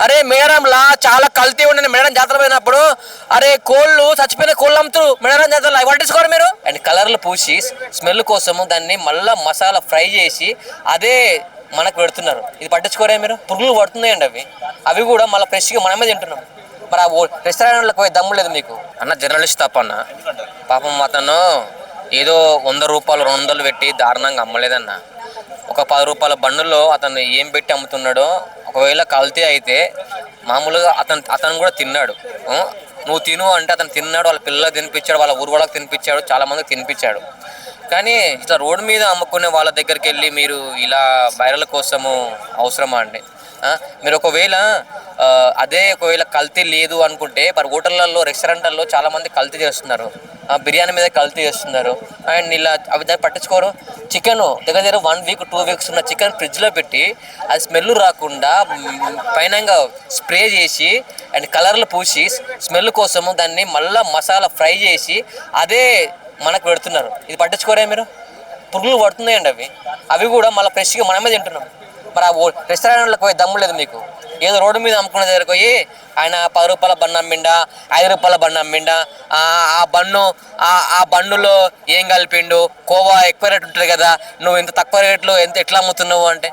అరే మేడంలా చాలా కల్తీ ఉండే మేడం జాతర పోయినప్పుడు అరే కోళ్ళు చచ్చిపోయిన కోళ్ళు అమ్ముతారు మేడం జాతరలో అవి పట్టించుకోరు మీరు. అండ్ కలర్లు పూసి స్మెల్ కోసము దాన్ని మళ్ళీ మసాలా ఫ్రై చేసి అదే మనకు పెడుతున్నారు. ఇది పట్టించుకోరే మీరు? పురుగులు పడుతున్నాయండి అవి అవి కూడా మళ్ళీ ఫ్రెష్గా మనమే తింటున్నాం. మరి ఆ రెస్టారెంట్లకు పోయి దమ్ము లేదు మీకు అన్న. జర్నలిస్ట్ తప్ప అన్న. పాపం అతను ఏదో 100 రూపాయలు 200 పెట్టి దారుణంగా అమ్మలేదన్న. ఒక 10 రూపాయల బండుల్లో అతను ఏం పెట్టి అమ్ముతున్నాడో ఒకవేళ కల్తీ అయితే మామూలుగా అతను కూడా తిన్నాడు. నువ్వు తిను అంటే అతను తిన్నాడు, వాళ్ళ పిల్లలకు తినిపించాడు, వాళ్ళ ఊరు వాళ్ళకి తినిపించాడు, చాలామందికి తినిపించాడు. కానీ ఇట్లా రోడ్డు మీద అమ్ముకునే వాళ్ళ దగ్గరికి వెళ్ళి మీరు ఇలా వైరల్ కోసము అవసరమా అండి? మీరు ఒకవేళ ఒకవేళ కల్తీ లేదు అనుకుంటే మరి హోటళ్ళల్లో రెస్టారెంట్లలో చాలామంది కల్తీ చేస్తున్నారు. బిర్యానీ మీద కల్తీ చేస్తున్నారు. అండ్ ఇలా అవి దాన్ని పట్టించుకోరు. చికెన్ దగ్గర 1 వీక్ 2 వీక్స్ ఉన్న చికెన్ ఫ్రిడ్జ్లో పెట్టి అది స్మెల్ రాకుండా పైన స్ప్రే చేసి అండ్ కలర్లు పూసి స్మెల్ కోసము దాన్ని మళ్ళీ మసాలా ఫ్రై చేసి అదే మనకు పెడుతున్నారు. ఇది పట్టించుకోరే మీరు? పురుగులు పడుతున్నాయండి అవి అవి కూడా మళ్ళీ ఫ్రెష్గా మనమే తింటున్నాం. మరి ఆ రెస్టారెంట్లకు పోయి దమ్ము లేదు మీకు. ఏదో రోడ్డు మీద అమ్ముకునే దగ్గరకు పోయి ఆయన 10 రూపాయల బన్ను అమ్మిండా, 5 రూపాయల బన్ను అమ్మిండా, ఆ బన్నులో ఏం కలిపిండు, కోవా ఎక్కువ రేటు ఉంటుంది కదా, నువ్వు ఇంత తక్కువ రేట్లో ఎట్లా అమ్ముతున్నావు అంటే,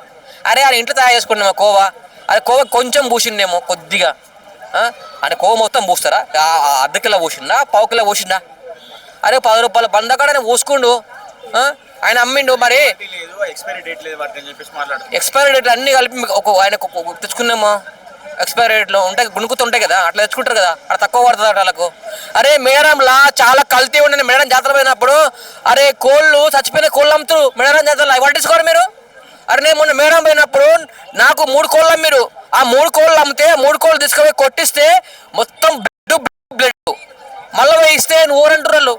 అరే అది ఇంట్లో తయారు చేసుకున్నామా కోవా? అది కోవా కొంచెం పూసిండేమో కొద్దిగా. అంటే కోవా మొత్తం పూస్తారా? అర్ధ కిలో పూసిండా, పావు కిలో పూసిండా? అరే 10 రూపాయల బంద కాడ నేను పూసుకుండు, ఆయన అమ్మిండు. మరి ఎక్స్పైరీ డేట్ అన్ని కలిపి ఆయన తెచ్చుకున్నామా? ఎక్స్పైరీ డేట్లో ఉంటాయి, గుణుకుతుంటాయి కదా, అట్లా తెచ్చుకుంటారు కదా, అట్లా తక్కువ పడుతుంది వాళ్ళకు. అరే మేడంలా చాలా కల్తీ ఉండే మేడం జాతర పోయినప్పుడు అరే కోళ్ళు చచ్చిపోయిన కోళ్ళు అమ్ముతారు మేడం జాతరలో అవి పట్టించుకోరు మీరు. అరే నేను మొన్న మేడం పోయినప్పుడు నాకు 3 కోళ్ళు అమ్మిరు. ఆ 3 కోళ్ళు అమ్మితే 3 కోళ్ళు తీసుకుపోయి కొట్టిస్తే మొత్తం బ్లడ్ మళ్ళీ వేయిస్తే ఊరంటారు.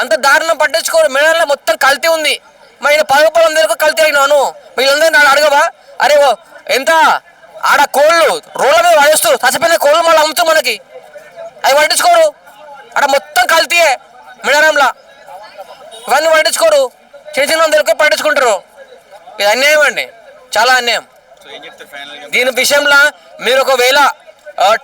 అంత దారుణం పట్టించుకోరు. మేడంలో మొత్తం కల్తీ ఉంది. మరి 10 రూపాయల దగ్గర కల్తీ అయినాను వీళ్ళందరూ నాడు అడగవా? అరే ఎంత ఆడ కోళ్ళు రోడ్ల మీద పడేస్తూ చచ్చిపోయిన కోళ్ళు మళ్ళీ అమ్ముతూ మనకి అవి పట్టించుకోరు. ఆడ మొత్తం కల్తీయే మేడంలా. ఇవన్నీ పట్టించుకోరు. చిన్న దగ్గర పట్టించుకుంటారు. ఇది అన్యాయం అండి, చాలా అన్యాయం. దీని విషయంలో మీరు ఒకవేళ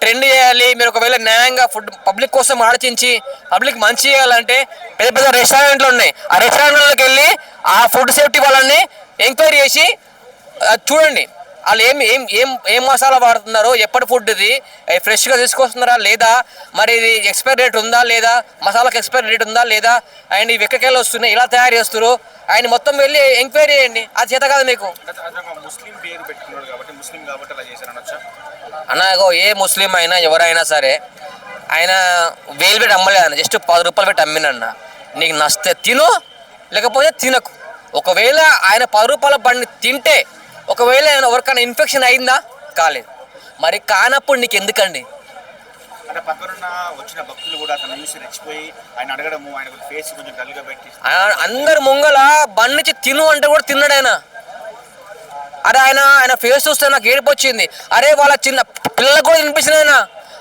ట్రెండ్ చేయాలి, మీరు ఒకవేళ న్యాయంగా ఫుడ్ పబ్లిక్ కోసం ఆలోచించి పబ్లిక్ మంచి చేయాలంటే పెద్ద పెద్ద రెస్టారెంట్లు ఉన్నాయి. ఆ రెస్టారెంట్లోకి వెళ్ళి ఆ ఫుడ్ సేఫ్టీ వాళ్ళని ఎంక్వైరీ చేసి చూడండి వాళ్ళు ఏం మసాలా వాడుతున్నారో, ఎప్పటి ఫుడ్ ఇది ఫ్రెష్గా తీసుకొస్తున్నారా లేదా, మరి ఇది ఎక్స్పైరీ డేట్ ఉందా లేదా, మసాలాకి ఎక్స్పైరీ డేట్ ఉందా లేదా, అండ్ ఇవి ఎక్కడికెళ్ళి వస్తున్నాయి, ఇలా తయారు చేస్తారు, ఆయన మొత్తం వెళ్ళి ఎంక్వైరీ చేయండి. అది చేత కాదు మీకు అన్న. ఏ ముస్లిం అయినా ఎవరైనా సరే ఆయన వేలు పెట్టి అమ్మలేదన్న, జస్ట్ 10 రూపాయలు పెట్టి అమ్మినన్న. నీకు నచ్చితే తిను, లేకపోతే తినకు. ఒకవేళ ఆయన 10 రూపాయల బండి తింటే ఒకవేళ ఎవరికైనా ఇన్ఫెక్షన్ అయిందా? కాలేదు. మరి కానప్పుడు నీకు ఎందుకండి? అందరు ముంగల బండి తిను అంటే కూడా తిన్నాడు ఆయన. అరే ఆయన ఫేస్ చూస్తే నాకు ఏడుపు వచ్చింది. అరే వాళ్ళ చిన్న పిల్లలకు కూడా తినిపించిన ఆయన,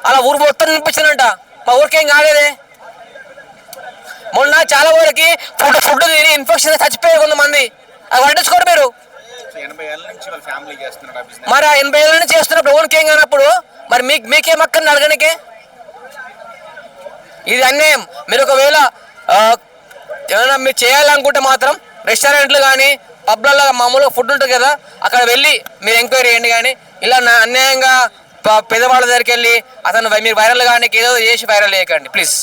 అలా ఊరు మొత్తం తినిపించినంట. మా ఊరికేం కాలేదే. మొన్న చాలా ఊరికి ఫుడ్ తిని ఇన్ఫెక్షన్ చచ్చిపోయారు కొంతమంది. అది పట్టించుకోరు మీరు. మరి ఆ 80 ఏళ్ళ నుంచి చేస్తున్నప్పుడు ఓన్కేం కానప్పుడు మరి మీకేం అక్కర్ని అడగనికే? ఇది అన్యాయం. మీరు ఒకవేళ ఏమైనా మీరు చేయాలనుకుంటే మాత్రం రెస్టారెంట్లు కానీ పబ్లలో మామూలుగా ఫుడ్ ఉంటుంది కదా, అక్కడ వెళ్ళి మీరు ఎంక్వైరీ చేయండి. కానీ ఇలా అన్యాయంగా పెద్దవాళ్ళ దగ్గరికి వెళ్ళి మీరు వైరల్ కానీ ఏదో చేసి వైరల్ చేయకండి ప్లీజ్.